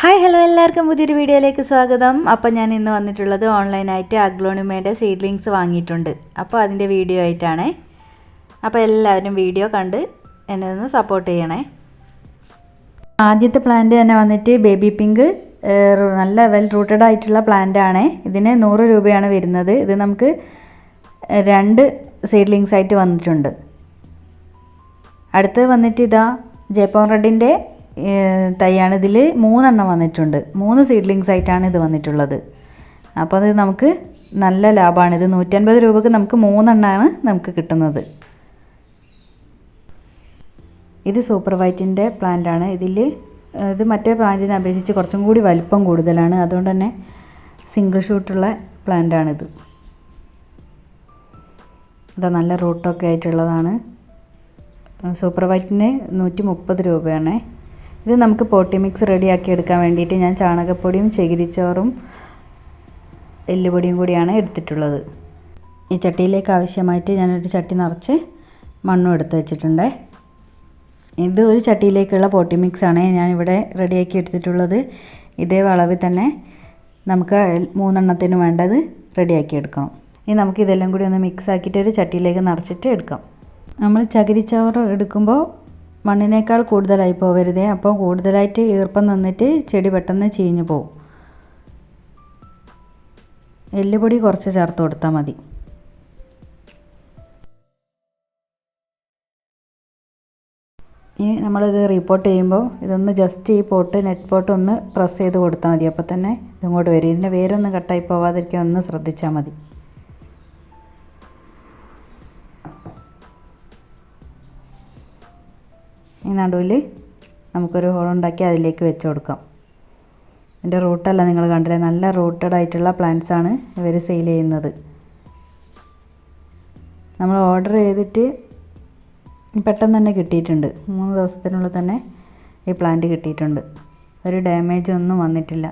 Hi hello എല്ലാവർക്കും പുതിയൊരു വീഡിയോയിലേക്ക് സ്വാഗതം. അപ്പോൾ ഞാൻ ഇന്ന് വന്നിട്ടുള്ളത് ഓൺലൈനായിട്ട് അഗ്ലോണിമയുടെ സീഡ്ലിങ്സ് വാങ്ങിയിട്ടുണ്ട്. അപ്പോൾ അതിൻ്റെ വീഡിയോ ആയിട്ടാണ്. അപ്പോൾ എല്ലാവരും വീഡിയോ കണ്ട് എന്നെ ഒന്ന് സപ്പോർട്ട് ചെയ്യണേ. ആദ്യത്തെ പ്ലാന്റ് തന്നെ വന്നിട്ട് ബേബി പിങ്ക്, നല്ല വെൽ റൂട്ടഡ് ആയിട്ടുള്ള പ്ലാന്റ് ആണ്. ഇതിന് 100 രൂപയാണ് വരുന്നത്. ഇത് നമുക്ക് 2 സീഡ്ലിങ്സ് ആയിട്ട് വന്നിട്ടുണ്ട്. അടുത്ത് വന്നിട്ട് ഇതാ ജയ്പോൺ റെഡിൻ്റെ തൈയാണ്. ഇതിൽ 3 എണ്ണം വന്നിട്ടുണ്ട്. 3 സീഡ്ലിങ്സ് ആയിട്ടാണ് ഇത് വന്നിട്ടുള്ളത്. അപ്പോൾ അത് നമുക്ക് നല്ല ലാഭമാണ്. ഇത് 150 രൂപക്ക് നമുക്ക് 3 എണ്ണമാണ് നമുക്ക് കിട്ടുന്നത്. ഇത് സൂപ്പർ വൈറ്റിൻ്റെ പ്ലാന്റ് ആണ്. ഇത് മറ്റേ പ്ലാന്റിനെ അപേക്ഷിച്ച് കുറച്ചും കൂടി വലിപ്പം കൂടുതലാണ്. അതുകൊണ്ട് തന്നെ സിംഗിൾ ഷൂട്ടുള്ള പ്ലാന്റാണിത്. ഇതാ നല്ല റൂട്ടൊക്കെ ആയിട്ടുള്ളതാണ്. സൂപ്പർ വൈറ്റിന് 130 രൂപയാണ്. ഇത് നമുക്ക് പോട്ടി മിക്സ് റെഡിയാക്കി എടുക്കാൻ വേണ്ടിയിട്ട് ഞാൻ ചാണകപ്പൊടിയും ചകിരിച്ചോറും എല്ലുപൊടിയും കൂടിയാണ് എടുത്തിട്ടുള്ളത്. ഈ ചട്ടിയിലേക്ക് ആവശ്യമായിട്ട് ഞാനൊരു ചട്ടി നിറച്ച് മണ്ണും എടുത്ത് വെച്ചിട്ടുണ്ട്. ഇത് ഒരു ചട്ടിയിലേക്കുള്ള പോട്ടി മിക്സാണ് ഞാനിവിടെ റെഡിയാക്കി എടുത്തിട്ടുള്ളത്. ഇതേ അളവിൽ തന്നെ നമുക്ക് 3 എണ്ണത്തിന് വേണ്ടത് റെഡിയാക്കി എടുക്കണം. ഇനി നമുക്ക് ഇതെല്ലാം കൂടി ഒന്ന് മിക്സ് ആക്കിയിട്ട് ഒരു ചട്ടിയിലേക്ക് നിറച്ചിട്ട് എടുക്കാം. നമ്മൾ ചകിരിച്ചോറ് എടുക്കുമ്പോൾ മണ്ണിനേക്കാൾ കൂടുതലായി പോകരുതേ. അപ്പോൾ കൂടുതലായിട്ട് ഈർപ്പം നിന്നിട്ട് ചെടി പെട്ടെന്ന് ചീഞ്ഞു പോകും. എല്ലുപൊടി കുറച്ച് ചേർത്ത് കൊടുത്താൽ മതി. ഇനി നമ്മളിത് റീപോട്ട് ചെയ്യുമ്പോൾ ഇതൊന്ന് ജസ്റ്റ് ഈ നെറ്റ് പോട്ട് ഒന്ന് പ്രസ് ചെയ്ത് കൊടുത്താൽ മതി. അപ്പോൾ തന്നെ ഇതിങ്ങോട്ട് വരും. ഇതിൻ്റെ വേരൊന്നും കട്ടായി പോവാതിരിക്കാൻ ഒന്ന് ശ്രദ്ധിച്ചാൽ മതി. ഈ നടുവിൽ നമുക്കൊരു ഹോളുണ്ടാക്കി അതിലേക്ക് വെച്ച് കൊടുക്കാം. ഇതിൻ്റെ റൂട്ടല്ല നിങ്ങൾ കണ്ടില്ലേ, നല്ല റൂട്ടഡ് ആയിട്ടുള്ള പ്ലാന്റ്സ് ആണ് ഇവർ സെയിൽ ചെയ്യുന്നത്. നമ്മൾ ഓർഡർ ചെയ്തിട്ട് പെട്ടെന്ന് തന്നെ കിട്ടിയിട്ടുണ്ട്. 3 ദിവസത്തിനുള്ളിൽ തന്നെ ഈ പ്ലാന്റ് കിട്ടിയിട്ടുണ്ട്. ഒരു ഡാമേജ് ഒന്നും വന്നിട്ടില്ല.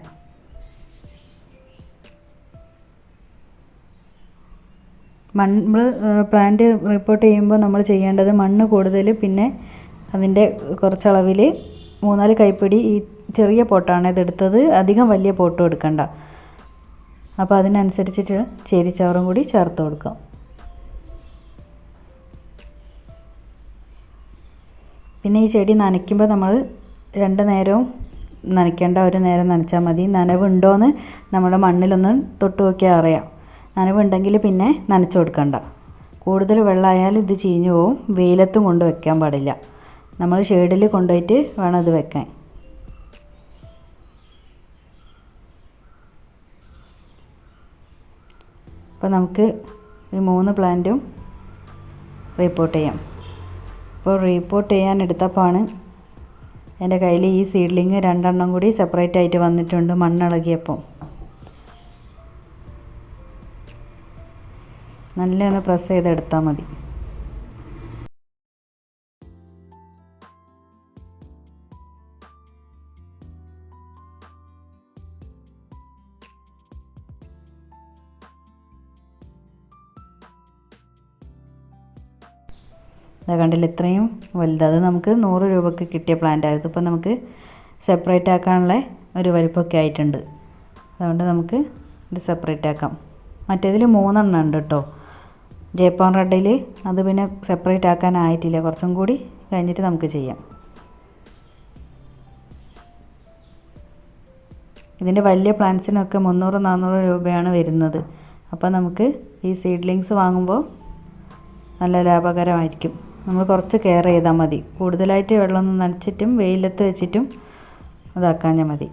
നമ്മൾ പ്ലാന്റ് റിപ്പോർട്ട് ചെയ്യുമ്പോൾ നമ്മൾ ചെയ്യേണ്ടത് മണ്ണ് കൂടുതൽ, പിന്നെ അതിൻ്റെ കുറച്ചളവിൽ 3-4 കൈപ്പിടി ഈ ചെറിയ പോട്ടാണ് ഇതെടുത്തത്. അധികം വലിയ പോട്ടും എടുക്കണ്ട. അപ്പോൾ അതിനനുസരിച്ചിട്ട് ചകിരിച്ചോറും കൂടി ചേർത്ത് കൊടുക്കാം. പിന്നെ ഈ ചെടി നനയ്ക്കുമ്പോൾ നമ്മൾ 2 നേരവും നനയ്ക്കേണ്ട, ഒരു നേരം നനച്ചാൽ മതി. നനവുണ്ടോയെന്ന് നമ്മുടെ മണ്ണിലൊന്ന് തൊട്ട് നോക്കിയാൽ അറിയാം. നനവുണ്ടെങ്കിൽ പിന്നെ നനച്ചു കൊടുക്കണ്ട. കൂടുതൽ വെള്ളമായാൽ ഇത് ചീഞ്ഞു പോവും. വെയിലത്തും കൊണ്ട് വയ്ക്കാൻ പാടില്ല. നമ്മൾ ഷെയ്ഡിൽ കൊണ്ടുപോയിട്ട് വേണം ഇത് വെക്കാൻ. അപ്പോൾ നമുക്ക് ഈ 3 പ്ലാന്റും റീപോട്ട് ചെയ്യാം. അപ്പോൾ റീപോട്ട് ചെയ്യാൻ എടുത്തപ്പോഴാണ് എൻ്റെ കയ്യിൽ ഈ സീഡ്ലിങ് 2 എണ്ണം കൂടി സെപ്പറേറ്റ് ആയിട്ട് വന്നിട്ടുണ്ട് മണ്ണിളകിയപ്പോൾ. നല്ല ഒന്ന് പ്രസ് ചെയ്തെടുത്താൽ മതി. ഇതാ കണ്ടില്ല, ഇത്രയും വലുത്. അത് നമുക്ക് 100 രൂപയ്ക്ക് കിട്ടിയ പ്ലാന്റ് ആയിരുന്നു. ഇപ്പോൾ നമുക്ക് സെപ്പറേറ്റ് ആക്കാനുള്ള ഒരു വലിപ്പമൊക്കെ ആയിട്ടുണ്ട്. അതുകൊണ്ട് നമുക്ക് ഇത് സെപ്പറേറ്റ് ആക്കാം. മറ്റേതിൽ 3 എണ്ണം ഉണ്ട് കേട്ടോ, ജയ്പോൺ റെഡിൽ. അത് പിന്നെ സെപ്പറേറ്റ് ആക്കാനായിട്ടില്ല. കുറച്ചും കൂടി കഴിഞ്ഞിട്ട് നമുക്ക് ചെയ്യാം. ഇതിൻ്റെ വലിയ പ്ലാന്റ്സിനൊക്കെ 300-400 രൂപയാണ് വരുന്നത്. അപ്പോൾ നമുക്ക് ഈ സീഡ്ലിങ്സ് വാങ്ങുമ്പോൾ നല്ല ലാഭകരമായിരിക്കും. നമ്മൾ കുറച്ച് കെയർ ചെയ്താൽ മതി. കൂടുതലായിട്ട് വെള്ളമൊന്നും നനച്ചിട്ടും വെയിലത്ത് വെച്ചിട്ടും അതാക്കാഞ്ഞാൽ മതി.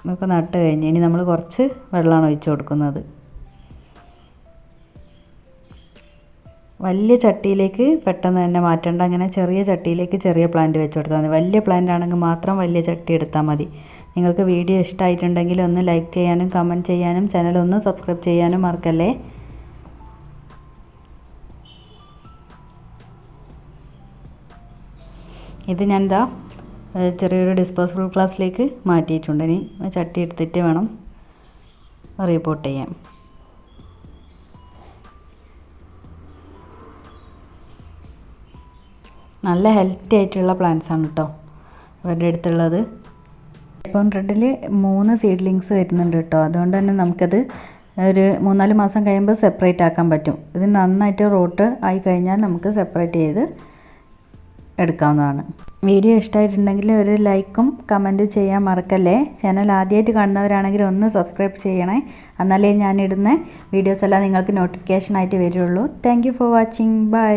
നമുക്ക് നട്ട് കഴിഞ്ഞ് ഇനി നമ്മൾ കുറച്ച് വെള്ളമാണ് ഒഴിച്ച് കൊടുക്കുന്നത്. വലിയ ചട്ടിയിലേക്ക് പെട്ടെന്ന് തന്നെ മാറ്റേണ്ട. അങ്ങനെ ചെറിയ ചട്ടിയിലേക്ക് ചെറിയ പ്ലാന്റ് വെച്ച് കൊടുത്താൽ മതി. വലിയ പ്ലാന്റ് ആണെങ്കിൽ മാത്രം വലിയ ചട്ടി എടുത്താൽ മതി. നിങ്ങൾക്ക് വീഡിയോ ഇഷ്ടമായിട്ടുണ്ടെങ്കിൽ ഒന്ന് ലൈക്ക് ചെയ്യാനും കമൻറ്റ് ചെയ്യാനും ചാനൽ സബ്സ്ക്രൈബ് ചെയ്യാനും മറക്കല്ലേ. ഇത് ഞാൻ ചെറിയൊരു ഡിസ്പോസിബിൾ ഗ്ലാസ്സിലേക്ക് മാറ്റിയിട്ടുണ്ട്. ഇനി ചട്ടി എടുത്തിട്ട് വേണം റീപോട്ട് ചെയ്യാൻ. നല്ല ഹെൽത്തി ആയിട്ടുള്ള പ്ലാന്റ്സ് ആണ് കേട്ടോ ഇവരുടെ അടുത്തുള്ളത്. ഇപ്പം റെഡിൽ 3 സീഡ്ലിങ്സ് വരുന്നുണ്ട് കേട്ടോ. അതുകൊണ്ട് തന്നെ നമുക്കത് ഒരു 3-4 മാസം കഴിയുമ്പോൾ സെപ്പറേറ്റ് ആക്കാൻ പറ്റും. ഇത് നന്നായിട്ട് റൂട്ട് ആയി കഴിഞ്ഞാൽ നമുക്ക് സെപ്പറേറ്റ് ചെയ്ത് എടുക്കാവുന്നതാണ്. വീഡിയോ ഇഷ്ടമായിട്ടുണ്ടെങ്കിൽ ഒരു ലൈക്കും കമൻറ്റും ചെയ്യാൻ മറക്കല്ലേ. ചാനൽ ആദ്യമായിട്ട് കാണുന്നവരാണെങ്കിൽ ഒന്ന് സബ്സ്ക്രൈബ് ചെയ്യണേ. എന്നാലേ ഞാനിടുന്ന വീഡിയോസ് എല്ലാം നിങ്ങൾക്ക് നോട്ടിഫിക്കേഷൻ ആയിട്ട് വരുള്ളൂ. Thank you for watching. By.